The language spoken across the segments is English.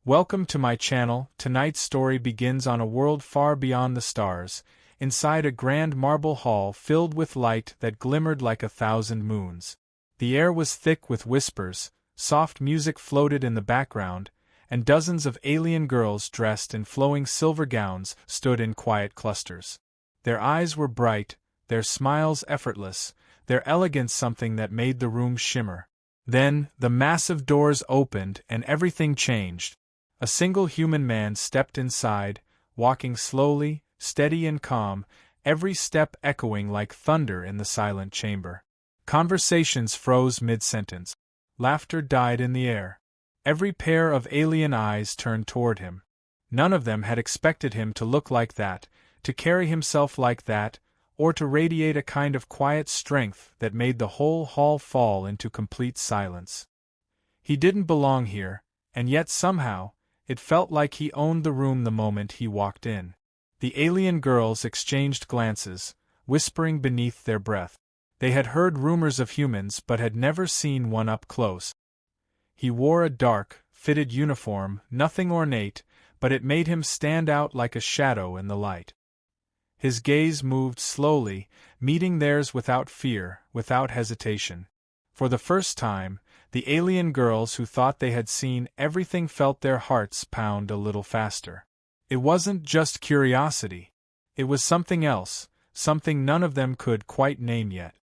Welcome to my channel. Tonight's story begins on a world far beyond the stars, inside a grand marble hall filled with light that glimmered like 1,000 moons. The air was thick with whispers, soft music floated in the background, and dozens of alien girls dressed in flowing silver gowns stood in quiet clusters. Their eyes were bright, their smiles effortless, their elegance something that made the room shimmer. Then, the massive doors opened and everything changed. A single human man stepped inside, walking slowly, steady and calm, every step echoing like thunder in the silent chamber. Conversations froze mid-sentence. Laughter died in the air. Every pair of alien eyes turned toward him. None of them had expected him to look like that, to carry himself like that, or to radiate a kind of quiet strength that made the whole hall fall into complete silence. He didn't belong here, and yet somehow, it felt like he owned the room the moment he walked in. The alien girls exchanged glances, whispering beneath their breath. They had heard rumors of humans but had never seen one up close. He wore a dark, fitted uniform, nothing ornate, but it made him stand out like a shadow in the light. His gaze moved slowly, meeting theirs without fear, without hesitation. For the first time, the alien girls who thought they had seen everything felt their hearts pound a little faster. It wasn't just curiosity. It was something else, something none of them could quite name yet.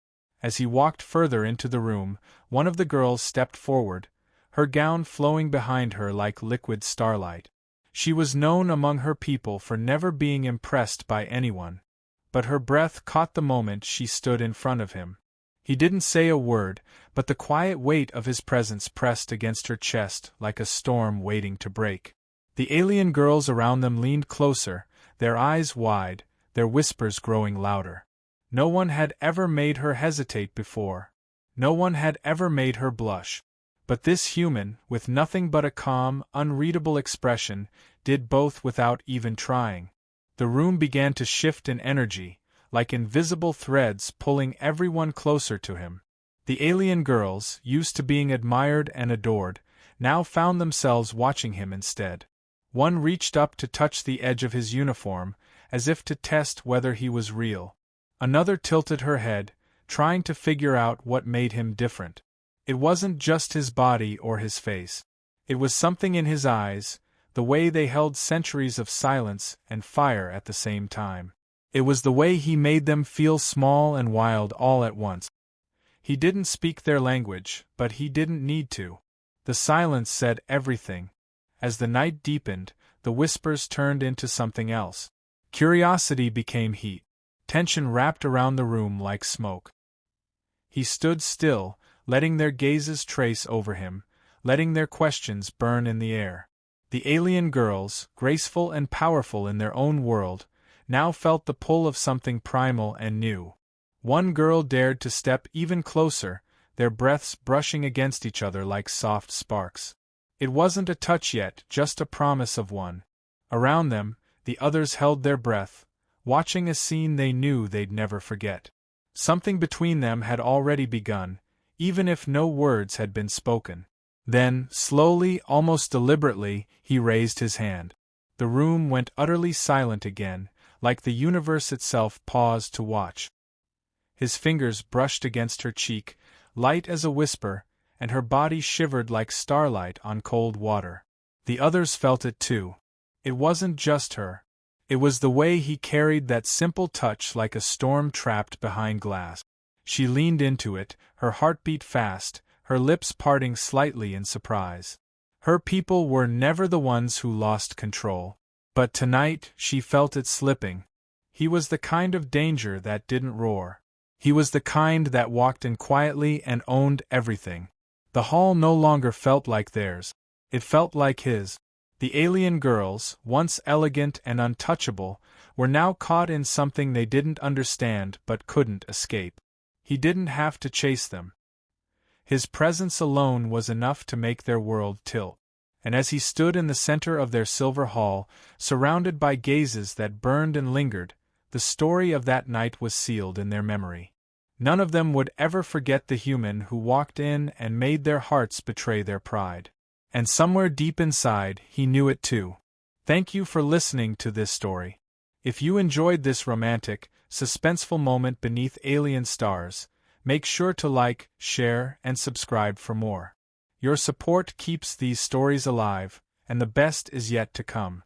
As he walked further into the room, one of the girls stepped forward, her gown flowing behind her like liquid starlight. She was known among her people for never being impressed by anyone. But her breath caught the moment she stood in front of him. He didn't say a word, but the quiet weight of his presence pressed against her chest like a storm waiting to break. The alien girls around them leaned closer, their eyes wide, their whispers growing louder. No one had ever made her hesitate before. No one had ever made her blush. But this human, with nothing but a calm, unreadable expression, did both without even trying. The room began to shift in energy, like invisible threads pulling everyone closer to him. The alien girls, used to being admired and adored, now found themselves watching him instead. One reached up to touch the edge of his uniform, as if to test whether he was real. Another tilted her head, trying to figure out what made him different. It wasn't just his body or his face. It was something in his eyes, the way they held centuries of silence and fire at the same time. It was the way he made them feel small and wild all at once. He didn't speak their language, but he didn't need to. The silence said everything. As the night deepened, the whispers turned into something else. Curiosity became heat. Tension wrapped around the room like smoke. He stood still, letting their gazes trace over him, letting their questions burn in the air. The alien girls, graceful and powerful in their own world, now felt the pull of something primal and new. One girl dared to step even closer, their breaths brushing against each other like soft sparks. It wasn't a touch yet, just a promise of one. Around them, the others held their breath, watching a scene they knew they'd never forget. Something between them had already begun, even if no words had been spoken. Then, slowly, almost deliberately, he raised his hand. The room went utterly silent again, like the universe itself paused to watch. His fingers brushed against her cheek, light as a whisper, and her body shivered like starlight on cold water. The others felt it too. It wasn't just her. It was the way he carried that simple touch like a storm trapped behind glass. She leaned into it, her heart beat fast, her lips parting slightly in surprise. Her people were never the ones who lost control. But tonight, she felt it slipping. He was the kind of danger that didn't roar. He was the kind that walked in quietly and owned everything. The hall no longer felt like theirs. It felt like his. The alien girls, once elegant and untouchable, were now caught in something they didn't understand but couldn't escape. He didn't have to chase them. His presence alone was enough to make their world tilt. And as he stood in the center of their silver hall, surrounded by gazes that burned and lingered, the story of that night was sealed in their memory. None of them would ever forget the human who walked in and made their hearts betray their pride. And somewhere deep inside, he knew it too. Thank you for listening to this story. If you enjoyed this romantic, suspenseful moment beneath alien stars, make sure to like, share, and subscribe for more. Your support keeps these stories alive, and the best is yet to come.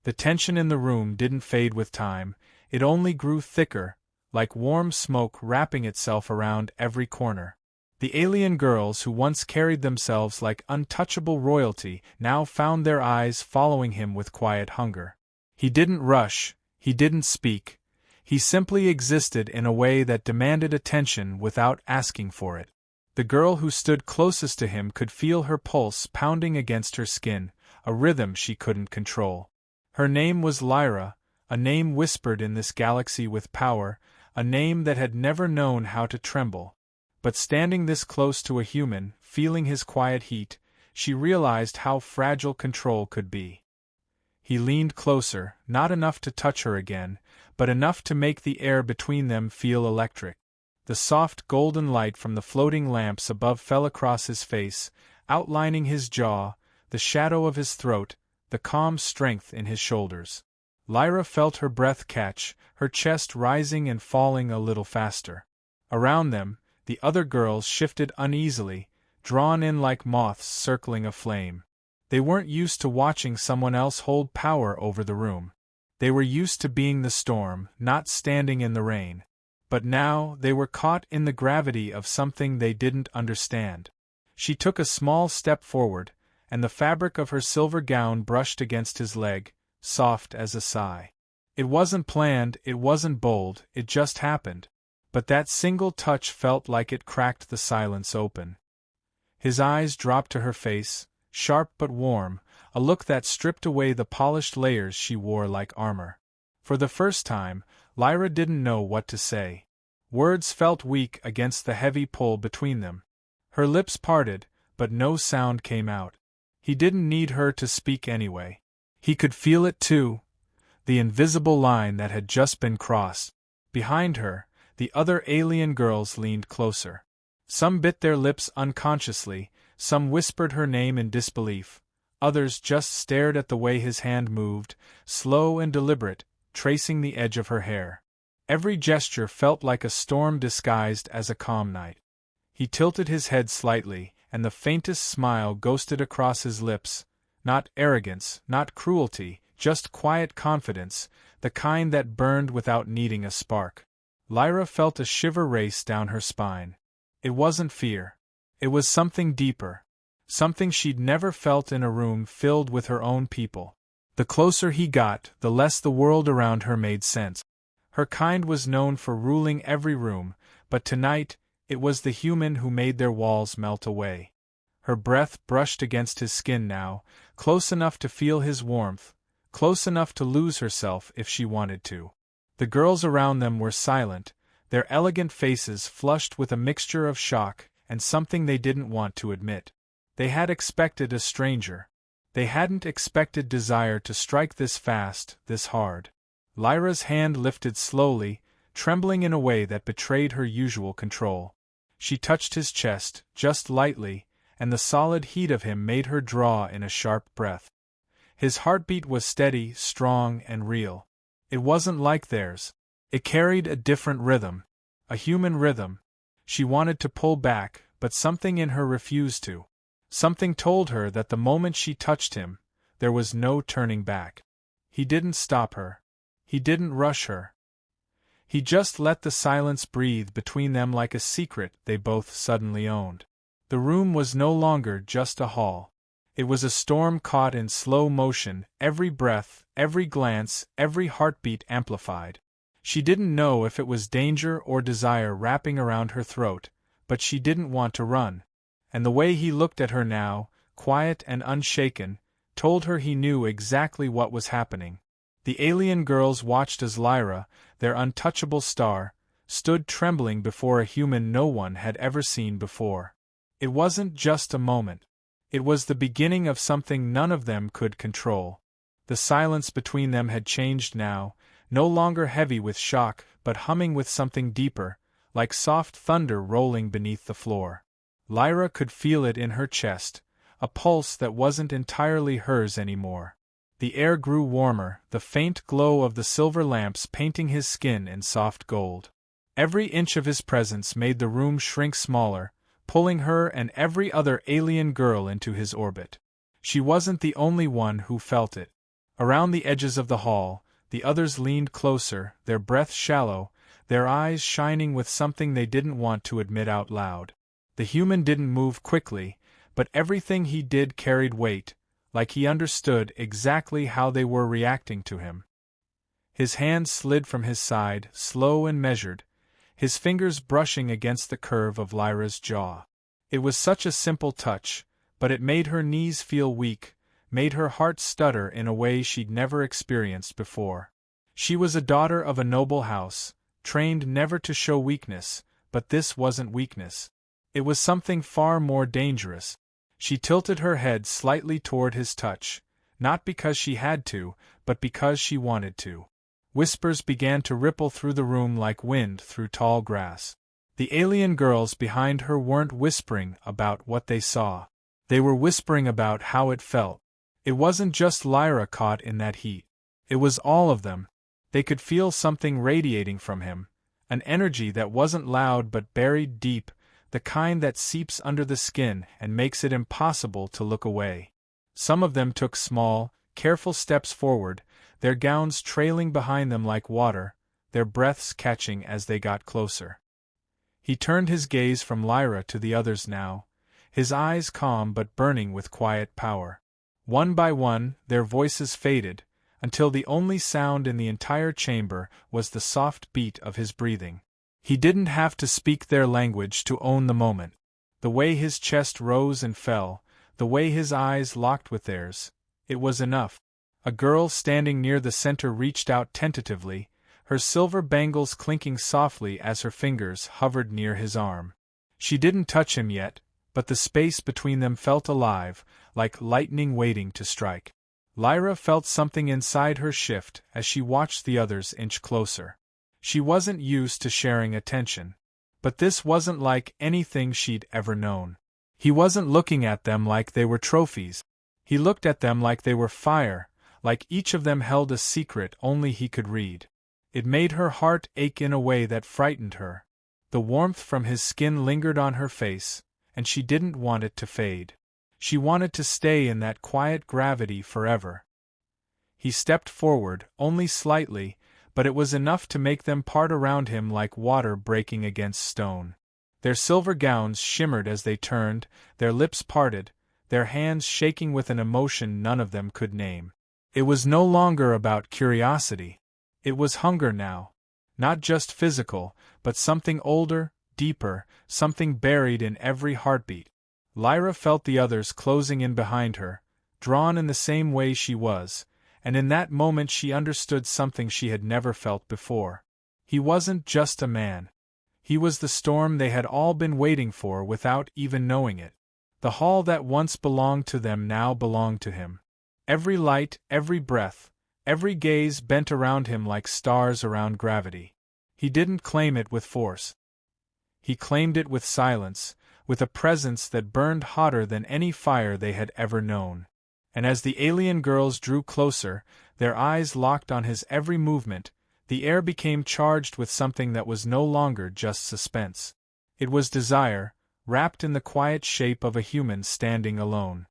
The tension in the room didn't fade with time, it only grew thicker, like warm smoke wrapping itself around every corner. The alien girls who once carried themselves like untouchable royalty now found their eyes following him with quiet hunger. He didn't rush, he didn't speak, he simply existed in a way that demanded attention without asking for it. The girl who stood closest to him could feel her pulse pounding against her skin, a rhythm she couldn't control. Her name was Lyra, a name whispered in this galaxy with power, a name that had never known how to tremble. But standing this close to a human, feeling his quiet heat, she realized how fragile control could be. He leaned closer, not enough to touch her again, but enough to make the air between them feel electric. The soft golden light from the floating lamps above fell across his face, outlining his jaw, the shadow of his throat, the calm strength in his shoulders. Lyra felt her breath catch, her chest rising and falling a little faster. Around them, the other girls shifted uneasily, drawn in like moths circling a flame. They weren't used to watching someone else hold power over the room. They were used to being the storm, not standing in the rain. But now they were caught in the gravity of something they didn't understand. She took a small step forward, and the fabric of her silver gown brushed against his leg, soft as a sigh. It wasn't planned, it wasn't bold, it just happened. But that single touch felt like it cracked the silence open. His eyes dropped to her face, sharp but warm, a look that stripped away the polished layers she wore like armor. For the first time, Lyra didn't know what to say. Words felt weak against the heavy pull between them. Her lips parted, but no sound came out. He didn't need her to speak anyway. He could feel it too, the invisible line that had just been crossed. Behind her, the other alien girls leaned closer. Some bit their lips unconsciously, some whispered her name in disbelief, others just stared at the way his hand moved, slow and deliberate, tracing the edge of her hair. Every gesture felt like a storm disguised as a calm night. He tilted his head slightly, and the faintest smile ghosted across his lips. Not arrogance, not cruelty, just quiet confidence, the kind that burned without needing a spark. Lyra felt a shiver race down her spine. It wasn't fear. It was something deeper. Something she'd never felt in a room filled with her own people. The closer he got, the less the world around her made sense. Her kind was known for ruling every room, but tonight, it was the human who made their walls melt away. Her breath brushed against his skin now, close enough to feel his warmth, close enough to lose herself if she wanted to. The girls around them were silent, their elegant faces flushed with a mixture of shock and something they didn't want to admit. They had expected a stranger. They hadn't expected desire to strike this fast, this hard. Lyra's hand lifted slowly, trembling in a way that betrayed her usual control. She touched his chest, just lightly, and the solid heat of him made her draw in a sharp breath. His heartbeat was steady, strong, and real. It wasn't like theirs. It carried a different rhythm. A human rhythm. She wanted to pull back, but something in her refused to. Something told her that the moment she touched him, there was no turning back. He didn't stop her. He didn't rush her. He just let the silence breathe between them like a secret they both suddenly owned. The room was no longer just a hall. It was a storm caught in slow motion, every breath, every glance, every heartbeat amplified. She didn't know if it was danger or desire wrapping around her throat, but she didn't want to run. And the way he looked at her now, quiet and unshaken, told her he knew exactly what was happening. The alien girls watched as Lyra, their untouchable star, stood trembling before a human no one had ever seen before. It wasn't just a moment. It was the beginning of something none of them could control. The silence between them had changed now, no longer heavy with shock, but humming with something deeper, like soft thunder rolling beneath the floor. Lyra could feel it in her chest, a pulse that wasn't entirely hers anymore. The air grew warmer, the faint glow of the silver lamps painting his skin in soft gold. Every inch of his presence made the room shrink smaller, pulling her and every other alien girl into his orbit. She wasn't the only one who felt it. Around the edges of the hall, the others leaned closer, their breath shallow, their eyes shining with something they didn't want to admit out loud. The human didn't move quickly, but everything he did carried weight, like he understood exactly how they were reacting to him. His hand slid from his side, slow and measured, his fingers brushing against the curve of Lyra's jaw. It was such a simple touch, but it made her knees feel weak, made her heart stutter in a way she'd never experienced before. She was a daughter of a noble house, trained never to show weakness, but this wasn't weakness. It was something far more dangerous. She tilted her head slightly toward his touch, not because she had to, but because she wanted to. Whispers began to ripple through the room like wind through tall grass. The alien girls behind her weren't whispering about what they saw. They were whispering about how it felt. It wasn't just Lyra caught in that heat. It was all of them. They could feel something radiating from him, an energy that wasn't loud but buried deep, the kind that seeps under the skin and makes it impossible to look away. Some of them took small, careful steps forward, their gowns trailing behind them like water, their breaths catching as they got closer. He turned his gaze from Lyra to the others now, his eyes calm but burning with quiet power. One by one, their voices faded, until the only sound in the entire chamber was the soft beat of his breathing. He didn't have to speak their language to own the moment. The way his chest rose and fell, the way his eyes locked with theirs, it was enough. A girl standing near the center reached out tentatively, her silver bangles clinking softly as her fingers hovered near his arm. She didn't touch him yet, but the space between them felt alive, like lightning waiting to strike. Lyra felt something inside her shift as she watched the others inch closer. She wasn't used to sharing attention. But this wasn't like anything she'd ever known. He wasn't looking at them like they were trophies. He looked at them like they were fire, like each of them held a secret only he could read. It made her heart ache in a way that frightened her. The warmth from his skin lingered on her face, and she didn't want it to fade. She wanted to stay in that quiet gravity forever. He stepped forward, only slightly, but it was enough to make them part around him like water breaking against stone. Their silver gowns shimmered as they turned, their lips parted, their hands shaking with an emotion none of them could name. It was no longer about curiosity. It was hunger now. Not just physical, but something older, deeper, something buried in every heartbeat. Lyra felt the others closing in behind her, drawn in the same way she was, and in that moment she understood something she had never felt before. He wasn't just a man. He was the storm they had all been waiting for without even knowing it. The hall that once belonged to them now belonged to him. Every light, every breath, every gaze bent around him like stars around gravity. He didn't claim it with force. He claimed it with silence, with a presence that burned hotter than any fire they had ever known. And as the alien girls drew closer, their eyes locked on his every movement, the air became charged with something that was no longer just suspense. It was desire, wrapped in the quiet shape of a human standing alone.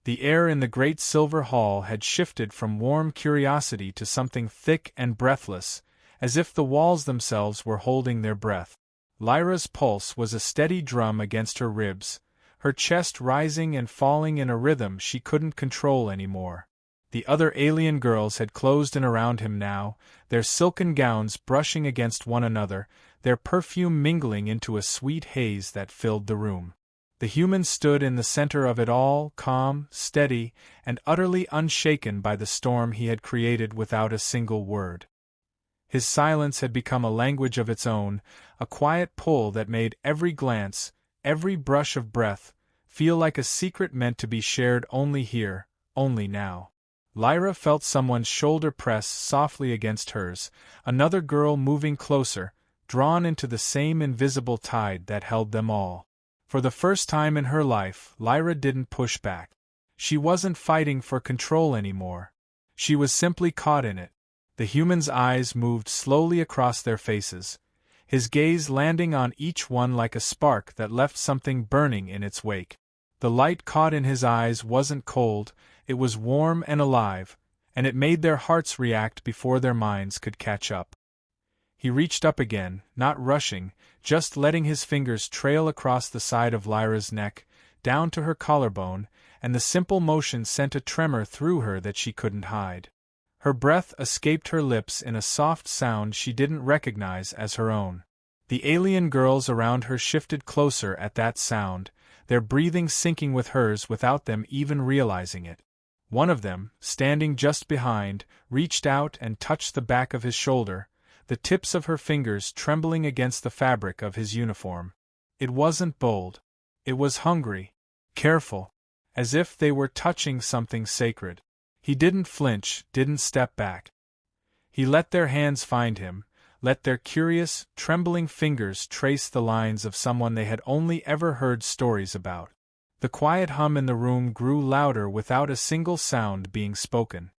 The air in the great silver hall had shifted from warm curiosity to something thick and breathless, as if the walls themselves were holding their breath. Lyra's pulse was a steady drum against her ribs, her chest rising and falling in a rhythm she couldn't control anymore. The other alien girls had closed in around him now, their silken gowns brushing against one another, their perfume mingling into a sweet haze that filled the room. The human stood in the center of it all, calm, steady, and utterly unshaken by the storm he had created without a single word. His silence had become a language of its own, a quiet pull that made every glance, every brush of breath, feel like a secret meant to be shared only here, only now. Lyra felt someone's shoulder press softly against hers, another girl moving closer, drawn into the same invisible tide that held them all. For the first time in her life, Lyra didn't push back. She wasn't fighting for control anymore. She was simply caught in it. The human's eyes moved slowly across their faces, his gaze landing on each one like a spark that left something burning in its wake. The light caught in his eyes wasn't cold, it was warm and alive, and it made their hearts react before their minds could catch up. He reached up again, not rushing, just letting his fingers trail across the side of Lyra's neck, down to her collarbone, and the simple motion sent a tremor through her that she couldn't hide. Her breath escaped her lips in a soft sound she didn't recognize as her own. The alien girls around her shifted closer at that sound, their breathing syncing with hers without them even realizing it. One of them, standing just behind, reached out and touched the back of his shoulder, the tips of her fingers trembling against the fabric of his uniform. It wasn't bold. It was hungry, careful, as if they were touching something sacred. He didn't flinch, didn't step back. He let their hands find him, let their curious, trembling fingers trace the lines of someone they had only ever heard stories about. The quiet hum in the room grew louder without a single sound being spoken.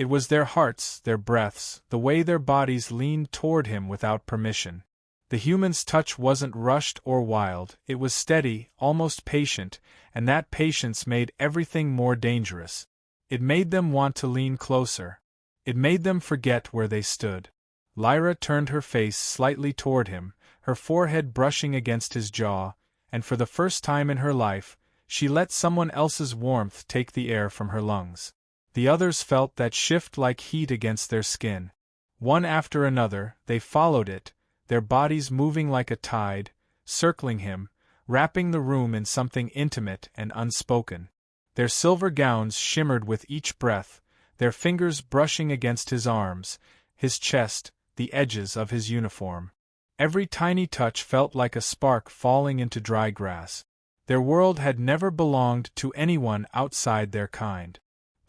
It was their hearts, their breaths, the way their bodies leaned toward him without permission. The human's touch wasn't rushed or wild, it was steady, almost patient, and that patience made everything more dangerous. It made them want to lean closer. It made them forget where they stood. Lyra turned her face slightly toward him, her forehead brushing against his jaw, and for the first time in her life, she let someone else's warmth take the air from her lungs. The others felt that shift like heat against their skin. One after another, they followed it, their bodies moving like a tide, circling him, wrapping the room in something intimate and unspoken. Their silver gowns shimmered with each breath, their fingers brushing against his arms, his chest, the edges of his uniform. Every tiny touch felt like a spark falling into dry grass. Their world had never belonged to anyone outside their kind.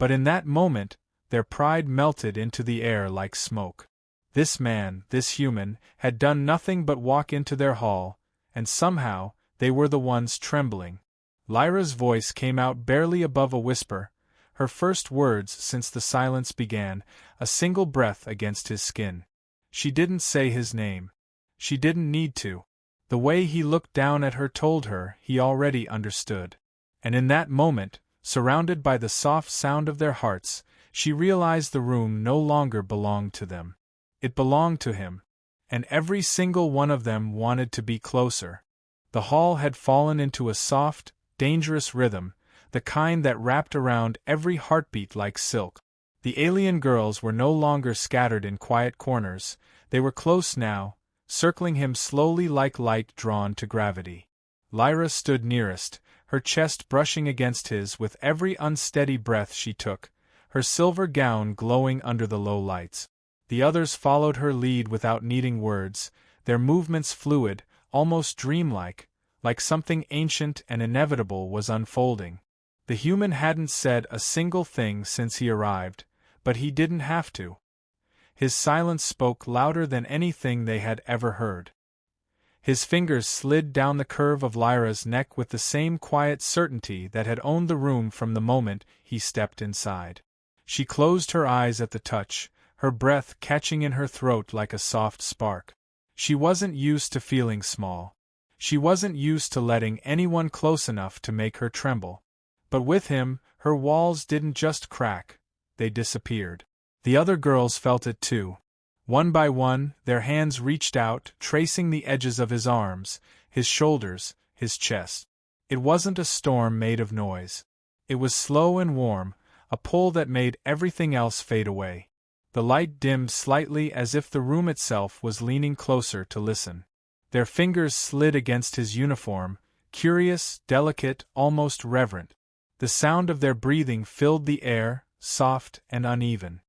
But in that moment, their pride melted into the air like smoke. This man, this human, had done nothing but walk into their hall, and somehow, they were the ones trembling. Lyra's voice came out barely above a whisper, her first words since the silence began, a single breath against his skin. She didn't say his name. She didn't need to. The way he looked down at her told her he already understood. And in that moment, surrounded by the soft sound of their hearts, she realized the room no longer belonged to them. It belonged to him. And every single one of them wanted to be closer. The hall had fallen into a soft, dangerous rhythm, the kind that wrapped around every heartbeat like silk. The alien girls were no longer scattered in quiet corners, they were close now, circling him slowly like light drawn to gravity. Lyra stood nearest, her chest brushing against his with every unsteady breath she took, her silver gown glowing under the low lights. The others followed her lead without needing words, their movements fluid, almost dreamlike, like something ancient and inevitable was unfolding. The human hadn't said a single thing since he arrived, but he didn't have to. His silence spoke louder than anything they had ever heard. His fingers slid down the curve of Lyra's neck with the same quiet certainty that had owned the room from the moment he stepped inside. She closed her eyes at the touch, her breath catching in her throat like a soft spark. She wasn't used to feeling small. She wasn't used to letting anyone close enough to make her tremble. But with him, her walls didn't just crack, they disappeared. The other girls felt it too. One by one, their hands reached out, tracing the edges of his arms, his shoulders, his chest. It wasn't a storm made of noise. It was slow and warm, a pull that made everything else fade away. The light dimmed slightly as if the room itself was leaning closer to listen. Their fingers slid against his uniform, curious, delicate, almost reverent. The sound of their breathing filled the air, soft and uneven.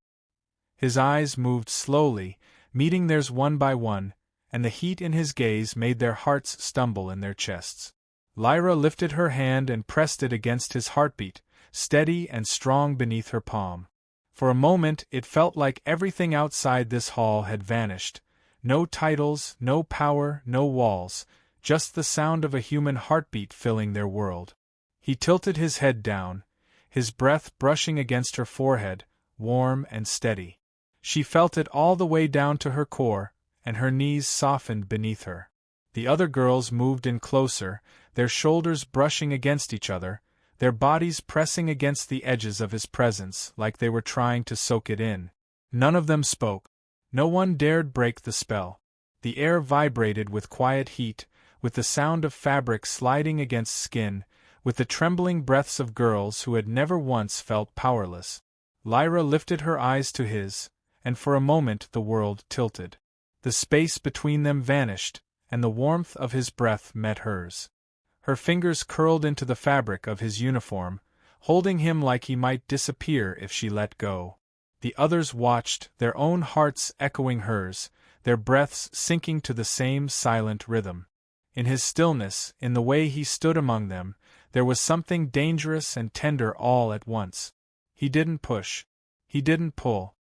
His eyes moved slowly, meeting theirs one by one, and the heat in his gaze made their hearts stumble in their chests. Lyra lifted her hand and pressed it against his heartbeat, steady and strong beneath her palm. For a moment it felt like everything outside this hall had vanished. No titles, no power, no walls, just the sound of a human heartbeat filling their world. He tilted his head down, his breath brushing against her forehead, warm and steady. She felt it all the way down to her core, and her knees softened beneath her. The other girls moved in closer, their shoulders brushing against each other, their bodies pressing against the edges of his presence like they were trying to soak it in. None of them spoke. No one dared break the spell. The air vibrated with quiet heat, with the sound of fabric sliding against skin, with the trembling breaths of girls who had never once felt powerless. Lyra lifted her eyes to his, and for a moment the world tilted. The space between them vanished, and the warmth of his breath met hers. Her fingers curled into the fabric of his uniform, holding him like he might disappear if she let go. The others watched, their own hearts echoing hers, their breaths sinking to the same silent rhythm. In his stillness, in the way he stood among them, there was something dangerous and tender all at once. He didn't push. He didn't pull.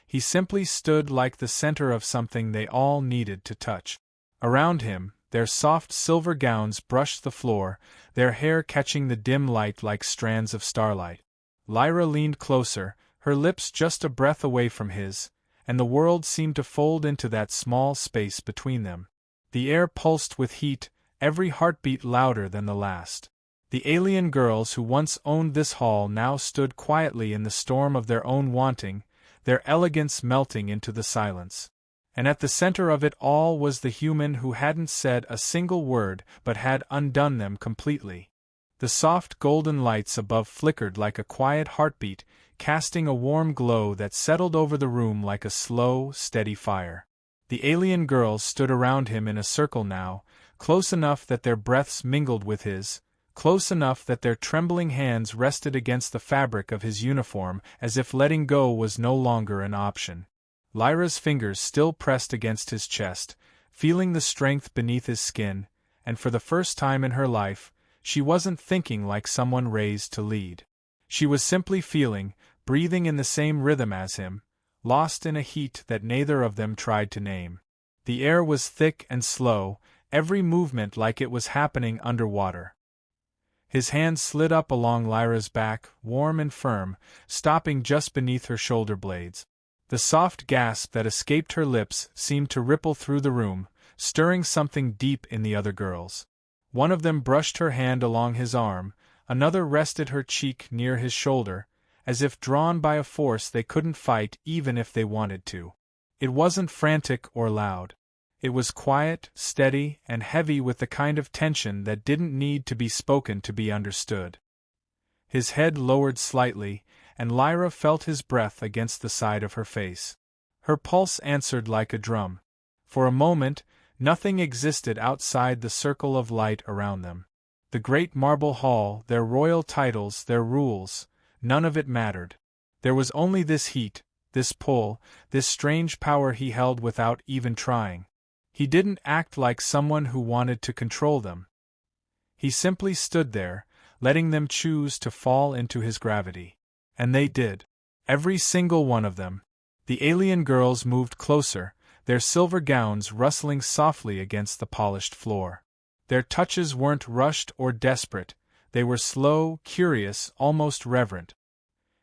He simply stood like the center of something they all needed to touch. Around him, their soft silver gowns brushed the floor, their hair catching the dim light like strands of starlight. Lyra leaned closer, her lips just a breath away from his, and the world seemed to fold into that small space between them. The air pulsed with heat, every heartbeat louder than the last. The alien girls who once owned this hall now stood quietly in the storm of their own wanting, their elegance melting into the silence. And at the center of it all was the human who hadn't said a single word but had undone them completely. The soft golden lights above flickered like a quiet heartbeat, casting a warm glow that settled over the room like a slow, steady fire. The alien girls stood around him in a circle now, close enough that their breaths mingled with his, close enough that their trembling hands rested against the fabric of his uniform as if letting go was no longer an option. Lyra's fingers still pressed against his chest, feeling the strength beneath his skin, and for the first time in her life, she wasn't thinking like someone raised to lead. She was simply feeling, breathing in the same rhythm as him, lost in a heat that neither of them tried to name. The air was thick and slow, every movement like it was happening underwater. His hand slid up along Lyra's back, warm and firm, stopping just beneath her shoulder blades. The soft gasp that escaped her lips seemed to ripple through the room, stirring something deep in the other girls. One of them brushed her hand along his arm, another rested her cheek near his shoulder, as if drawn by a force they couldn't fight even if they wanted to. It wasn't frantic or loud. It was quiet, steady, and heavy with the kind of tension that didn't need to be spoken to be understood. His head lowered slightly, and Lyra felt his breath against the side of her face. Her pulse answered like a drum. For a moment, nothing existed outside the circle of light around them. The great marble hall, their royal titles, their rules, none of it mattered. There was only this heat, this pull, this strange power he held without even trying. He didn't act like someone who wanted to control them. He simply stood there, letting them choose to fall into his gravity. And they did. Every single one of them. The alien girls moved closer, their silver gowns rustling softly against the polished floor. Their touches weren't rushed or desperate, they were slow, curious, almost reverent.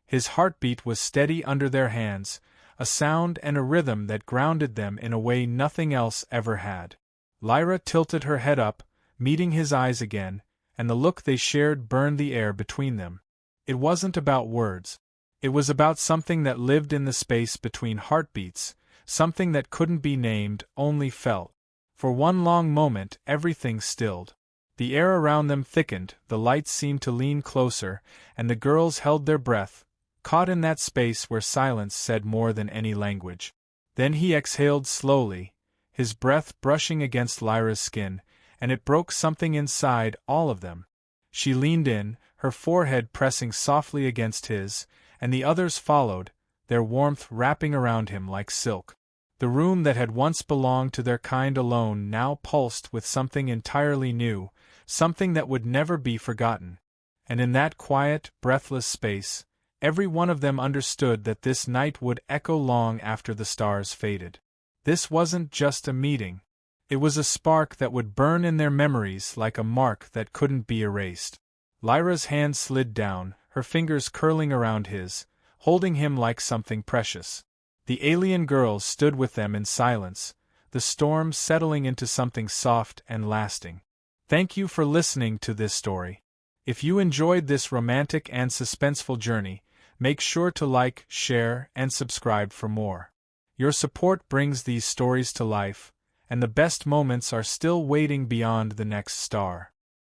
His heartbeat was steady under their hands, a sound and a rhythm that grounded them in a way nothing else ever had. Lyra tilted her head up, meeting his eyes again, and the look they shared burned the air between them. It wasn't about words. It was about something that lived in the space between heartbeats, something that couldn't be named, only felt. For one long moment, everything stilled. The air around them thickened, the lights seemed to lean closer, and the girls held their breath, caught in that space where silence said more than any language. Then he exhaled slowly, his breath brushing against Lyra's skin, and it broke something inside all of them. She leaned in, her forehead pressing softly against his, and the others followed, their warmth wrapping around him like silk. The room that had once belonged to their kind alone now pulsed with something entirely new, something that would never be forgotten. And in that quiet, breathless space, every one of them understood that this night would echo long after the stars faded. This wasn't just a meeting. It was a spark that would burn in their memories like a mark that couldn't be erased. Lyra's hand slid down, her fingers curling around his, holding him like something precious. The alien girls stood with them in silence, the storm settling into something soft and lasting. Thank you for listening to this story. If you enjoyed this romantic and suspenseful journey, make sure to like, share, and subscribe for more. Your support brings these stories to life, and the best moments are still waiting beyond the next star.